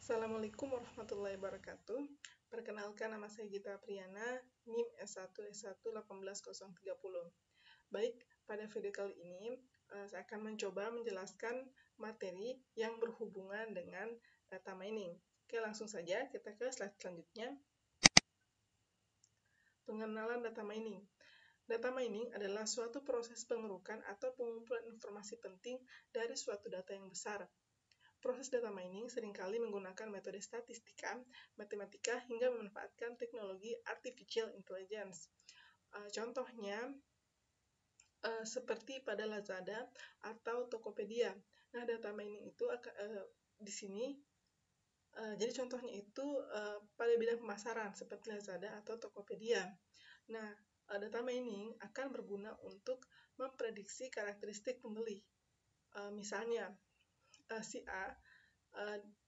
Assalamualaikum warahmatullahi wabarakatuh. Perkenalkan, nama saya Gita Apriana, NIM S1S1 18030. Baik, pada video kali ini saya akan mencoba menjelaskan materi yang berhubungan dengan data mining. Oke, langsung saja kita ke slide selanjutnya. Pengenalan data mining. Data mining adalah suatu proses pengerukan atau pengumpulan informasi penting dari suatu data yang besar. Proses data mining seringkali menggunakan metode statistika, matematika, hingga memanfaatkan teknologi artificial intelligence. Contohnya, seperti pada Lazada atau Tokopedia. Nah, data mining itu di sini, jadi contohnya itu pada bidang pemasaran seperti Lazada atau Tokopedia. Nah, data mining akan berguna untuk memprediksi karakteristik pembeli. Misalnya, si A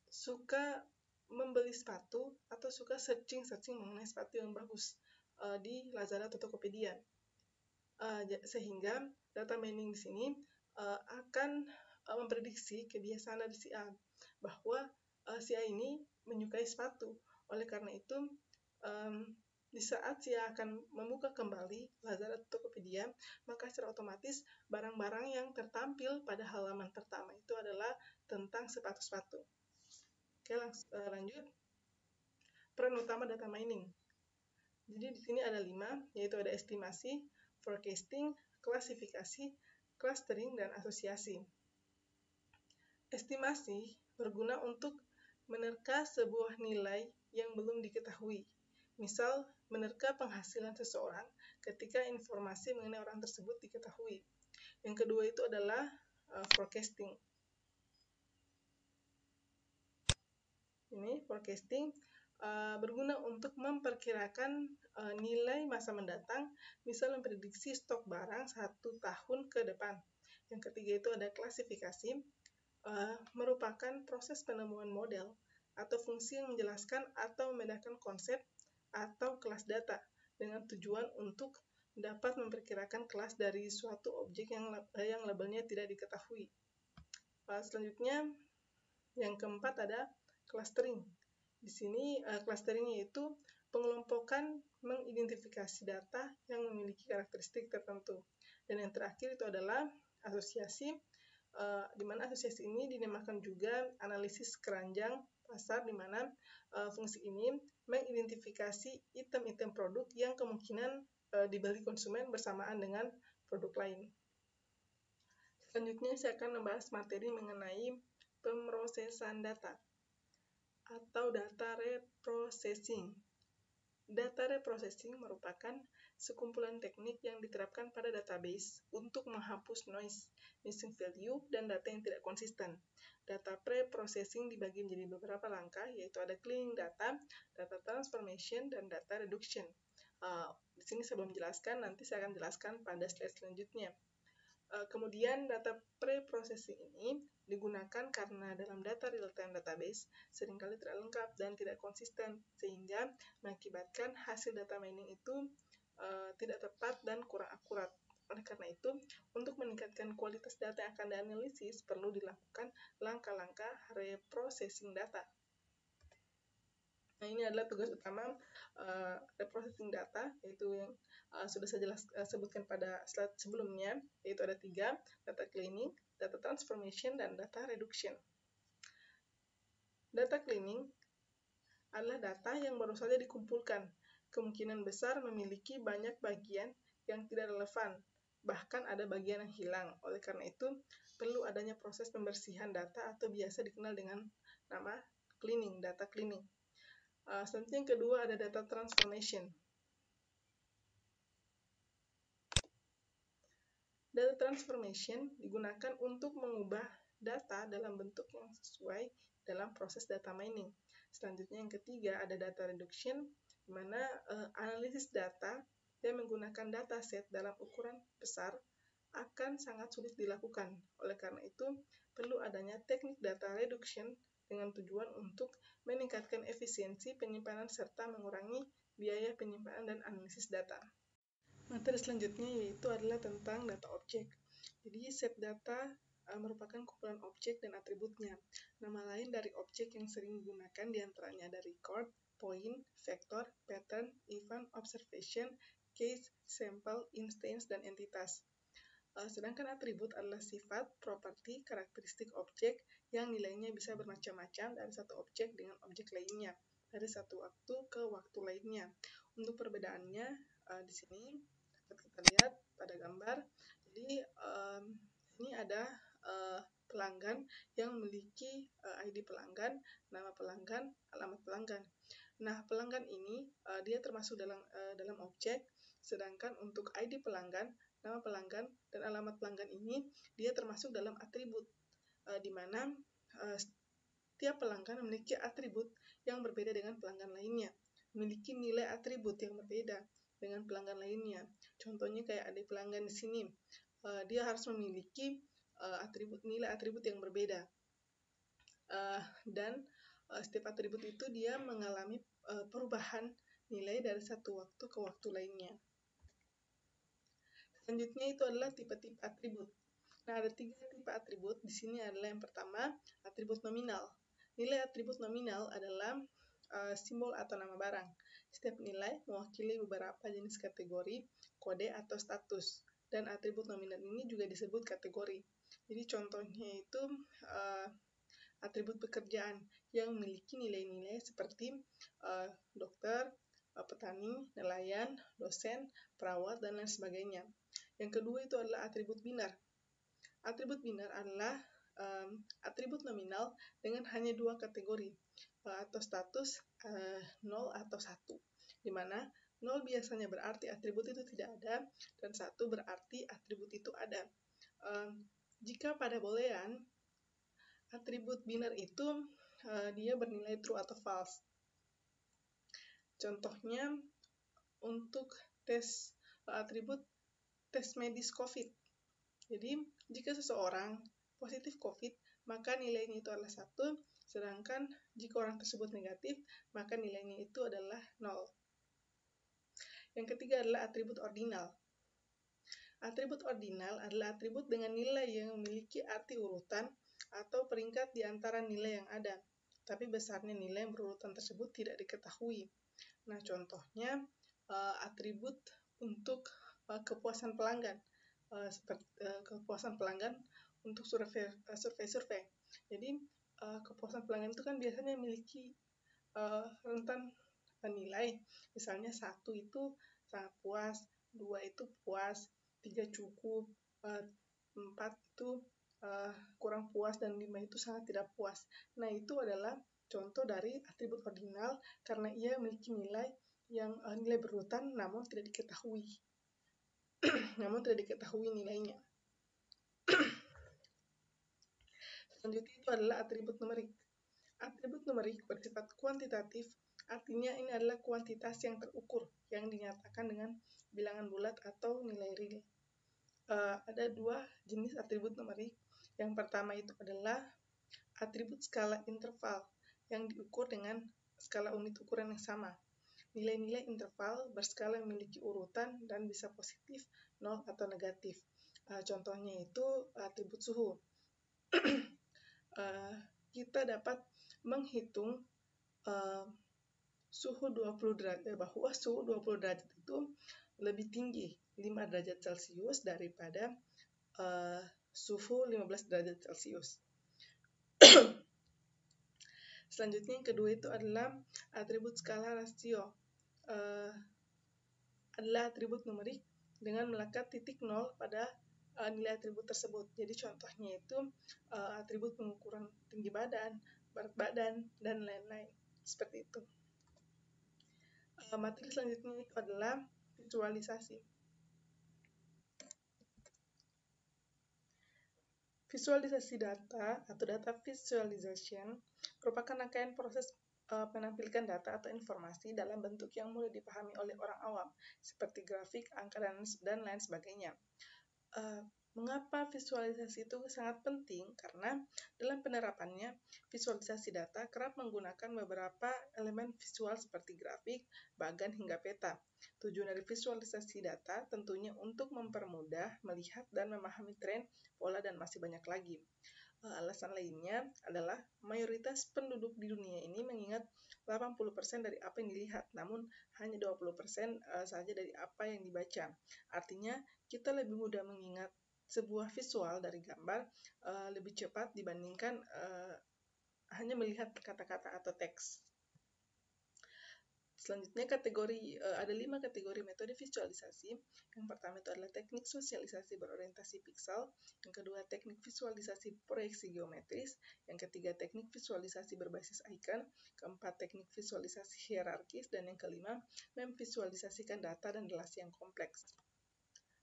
suka membeli sepatu atau suka searching mengenai sepatu yang bagus di Lazada atau Tokopedia. Sehingga data mining di sini akan memprediksi kebiasaan dari si A bahwa si A ini menyukai sepatu. Oleh karena itu, di saat si A akan membuka kembali Lazada atau Tokopedia, maka secara otomatis barang-barang yang tertampil pada halaman pertama itu adalah tentang sepatu-sepatu. Oke, lanjut. Peran utama data mining. Jadi di sini ada 5, yaitu ada estimasi, forecasting, klasifikasi, clustering, dan asosiasi. Estimasi berguna untuk menerka sebuah nilai yang belum diketahui. Misal, menerka penghasilan seseorang ketika informasi mengenai orang tersebut diketahui. Yang kedua itu adalah forecasting. Ini forecasting berguna untuk memperkirakan nilai masa mendatang, misal memprediksi stok barang 1 tahun ke depan. Yang ketiga itu ada klasifikasi, merupakan proses penemuan model atau fungsi yang menjelaskan atau membedakan konsep atau kelas data dengan tujuan untuk dapat memperkirakan kelas dari suatu objek yang labelnya tidak diketahui. Selanjutnya, yang keempat ada clustering. Di sini clustering yaitu pengelompokan mengidentifikasi data yang memiliki karakteristik tertentu. Dan yang terakhir itu adalah asosiasi, di mana asosiasi ini dinamakan juga analisis keranjang pasar, di mana fungsi ini mengidentifikasi item-item produk yang kemungkinan dibeli konsumen bersamaan dengan produk lain. Selanjutnya saya akan membahas materi mengenai pemrosesan data atau data reprocessing. Data reprocessing merupakan sekumpulan teknik yang diterapkan pada database untuk menghapus noise, missing value, dan data yang tidak konsisten. Data pre-processing dibagi menjadi beberapa langkah, yaitu ada cleaning data, data transformation, dan data reduction. Di sini saya belum menjelaskan, nanti saya akan jelaskan pada slide selanjutnya. Kemudian data pre-processing ini digunakan karena dalam data real-time database seringkali tidak lengkap dan tidak konsisten, sehingga mengakibatkan hasil data mining itu tidak tepat dan kurang akurat. Oleh karena itu, untuk meningkatkan kualitas data yang akan dianalisis, perlu dilakukan langkah-langkah reprocessing data. Nah, ini adalah tugas utama reprocessing data, yaitu yang sudah saya sebutkan pada slide sebelumnya, yaitu ada 3, data cleaning, data transformation, dan data reduction. Data cleaning adalah data yang baru saja dikumpulkan, kemungkinan besar memiliki banyak bagian yang tidak relevan, bahkan ada bagian yang hilang. Oleh karena itu, perlu adanya proses pembersihan data atau biasa dikenal dengan nama cleaning, data cleaning. Selanjutnya yang kedua ada data transformation. Data transformation digunakan untuk mengubah data dalam bentuk yang sesuai dalam proses data mining. Selanjutnya yang ketiga ada data reduction, di mana analisis data yang menggunakan dataset dalam ukuran besar akan sangat sulit dilakukan. Oleh karena itu, perlu adanya teknik data reduction dengan tujuan untuk meningkatkan efisiensi penyimpanan serta mengurangi biaya penyimpanan dan analisis data. Materi selanjutnya yaitu adalah tentang data objek. Jadi set data merupakan kumpulan objek dan atributnya. Nama lain dari objek yang sering digunakan diantaranya ada record, point, vector, pattern, event, observation, case, sample, instance, dan entitas. Sedangkan atribut adalah sifat, properti, karakteristik objek yang nilainya bisa bermacam-macam dari satu objek dengan objek lainnya, dari satu waktu ke waktu lainnya. Untuk perbedaannya di sini dapat kita lihat pada gambar. Jadi ini ada pelanggan yang memiliki ID pelanggan, nama pelanggan, alamat pelanggan. Nah, pelanggan ini dia termasuk dalam objek, sedangkan untuk ID pelanggan, nama pelanggan, dan alamat pelanggan ini dia termasuk dalam atribut, di mana setiap pelanggan memiliki atribut yang berbeda dengan pelanggan lainnya, memiliki nilai atribut yang berbeda dengan pelanggan lainnya. Contohnya kayak ada pelanggan di sini, dia harus memiliki nilai atribut yang berbeda, dan setiap atribut itu dia mengalami perubahan nilai dari satu waktu ke waktu lainnya. Selanjutnya itu adalah tipe-tipe atribut. Nah, ada 3 tipe atribut. Di sini adalah yang pertama, atribut nominal. Nilai atribut nominal adalah simbol atau nama barang. Setiap nilai mewakili beberapa jenis kategori, kode, atau status. Dan atribut nominal ini juga disebut kategori. Jadi contohnya itu atribut pekerjaan yang memiliki nilai-nilai seperti dokter, petani, nelayan, dosen, perawat, dan lain sebagainya. Yang kedua itu adalah atribut binar. Atribut binar adalah atribut nominal dengan hanya 2 kategori atau status 0 atau 1, di mana 0 biasanya berarti atribut itu tidak ada dan 1 berarti atribut itu ada. Jika pada boolean, atribut binar itu dia bernilai true atau false. Contohnya untuk tes atribut tes medis COVID. Jadi, jika seseorang positif COVID, maka nilainya itu adalah 1, sedangkan jika orang tersebut negatif, maka nilainya itu adalah 0. Yang ketiga adalah atribut ordinal. Atribut ordinal adalah atribut dengan nilai yang memiliki arti urutan atau peringkat di antara nilai yang ada, tapi besarnya nilai yang berurutan tersebut tidak diketahui. Nah, contohnya atribut untuk kepuasan pelanggan, seperti kepuasan pelanggan untuk survei. Jadi kepuasan pelanggan itu kan biasanya memiliki rentan nilai, misalnya 1 itu sangat puas, 2 itu puas, 3 cukup, 4 itu kurang puas, dan 5 itu sangat tidak puas. Nah, itu adalah contoh dari atribut ordinal karena ia memiliki nilai yang nilai berurutan namun tidak diketahui. Nilainya. Selanjutnya itu adalah atribut numerik. Atribut numerik bersifat kuantitatif, artinya ini adalah kuantitas yang terukur, yang dinyatakan dengan bilangan bulat atau nilai real. Ada 2 jenis atribut numerik. Yang pertama itu adalah atribut skala interval, yang diukur dengan skala unit ukuran yang sama. Nilai-nilai interval berskala memiliki urutan dan bisa positif, 0, atau negatif. Contohnya itu atribut suhu. Kita dapat menghitung suhu 20 derajat, bahwa suhu 20 derajat itu lebih tinggi 5 derajat Celcius daripada suhu 15 derajat Celcius. Selanjutnya yang kedua itu adalah atribut skala rasio. Adalah atribut numerik dengan melekat titik 0 pada nilai atribut tersebut. Jadi contohnya itu atribut pengukuran tinggi badan, berat badan, dan lain-lain. Seperti itu. Materi selanjutnya itu adalah visualisasi. Visualisasi data atau data visualization merupakan rangkaian proses menampilkan data atau informasi dalam bentuk yang mudah dipahami oleh orang awam, seperti grafik, angka, dan lain sebagainya. Mengapa visualisasi itu sangat penting? Karena dalam penerapannya, visualisasi data kerap menggunakan beberapa elemen visual seperti grafik, bagan, hingga peta. Tujuan dari visualisasi data tentunya untuk mempermudah melihat dan memahami tren, pola, dan masih banyak lagi. Alasan lainnya adalah mayoritas penduduk di dunia ini mengingat 80% dari apa yang dilihat, namun hanya 20% saja dari apa yang dibaca. Artinya, kita lebih mudah mengingat sebuah visual dari gambar lebih cepat dibandingkan hanya melihat kata-kata atau teks. Selanjutnya ada 5 kategori metode visualisasi. Yang pertama itu adalah teknik sosialisasi berorientasi piksel, yang kedua teknik visualisasi proyeksi geometris, yang ketiga teknik visualisasi berbasis icon, keempat teknik visualisasi hierarkis, dan yang kelima memvisualisasikan data dan relasi yang kompleks.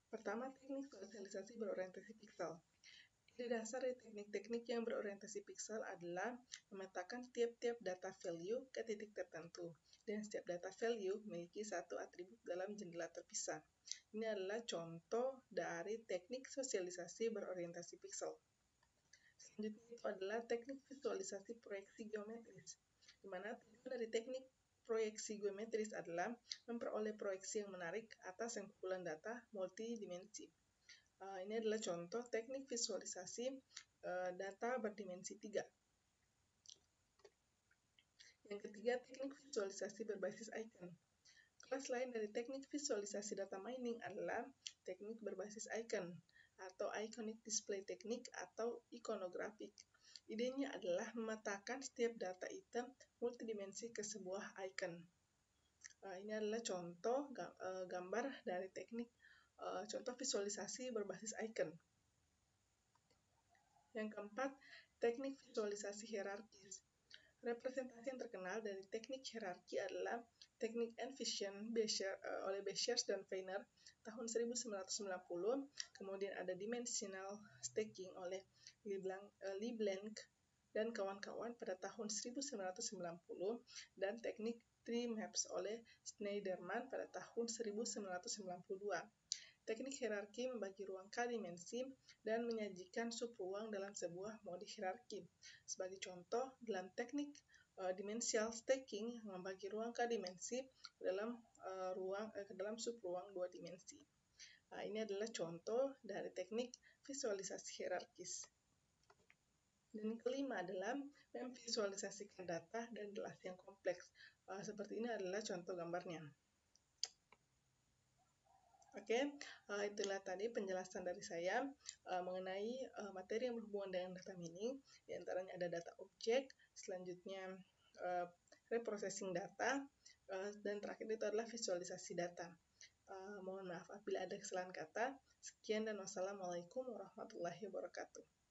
Pertama, teknik sosialisasi berorientasi piksel. Ide dasar dari teknik-teknik yang berorientasi piksel adalah memetakan tiap-tiap data value ke titik tertentu, dan setiap data value memiliki satu atribut dalam jendela terpisah. Ini adalah contoh dari teknik sosialisasi berorientasi piksel. Selanjutnya itu adalah teknik visualisasi proyeksi geometris, di mana tujuan dari teknik proyeksi geometris adalah memperoleh proyeksi yang menarik atas yang kumpulan data multidimensi. Ini adalah contoh teknik visualisasi data berdimensi 3. Yang ketiga, teknik visualisasi berbasis icon. Kelas lain dari teknik visualisasi data mining adalah teknik berbasis icon atau iconic display technique atau ikonografik. Idenya adalah memetakan setiap data item multidimensi ke sebuah icon. Ini adalah contoh gambar dari teknik contoh visualisasi berbasis icon. Yang keempat, teknik visualisasi hierarkis. Representasi yang terkenal dari teknik hierarki adalah teknik Envision oleh Bezier dan Feiner tahun 1990, kemudian ada dimensional stacking oleh Leblanc dan kawan-kawan pada tahun 1990, dan teknik tree maps oleh Schneiderman pada tahun 1992. Teknik hierarki membagi ruang K dimensi dan menyajikan subruang dalam sebuah mode hierarki. Sebagai contoh, dalam teknik dimensional stacking membagi ruang K dimensi dalam subruang 2 dimensi. Ini adalah contoh dari teknik visualisasi hierarkis. Dan yang kelima adalah memvisualisasikan data dan relasi yang kompleks. Seperti ini adalah contoh gambarnya. Oke, itulah tadi penjelasan dari saya mengenai materi yang berhubungan dengan data mining. Di antaranya ada data objek, selanjutnya reprocessing data, dan terakhir itu adalah visualisasi data. Mohon maaf apabila ada kesalahan kata. Sekian dan wassalamualaikum warahmatullahi wabarakatuh.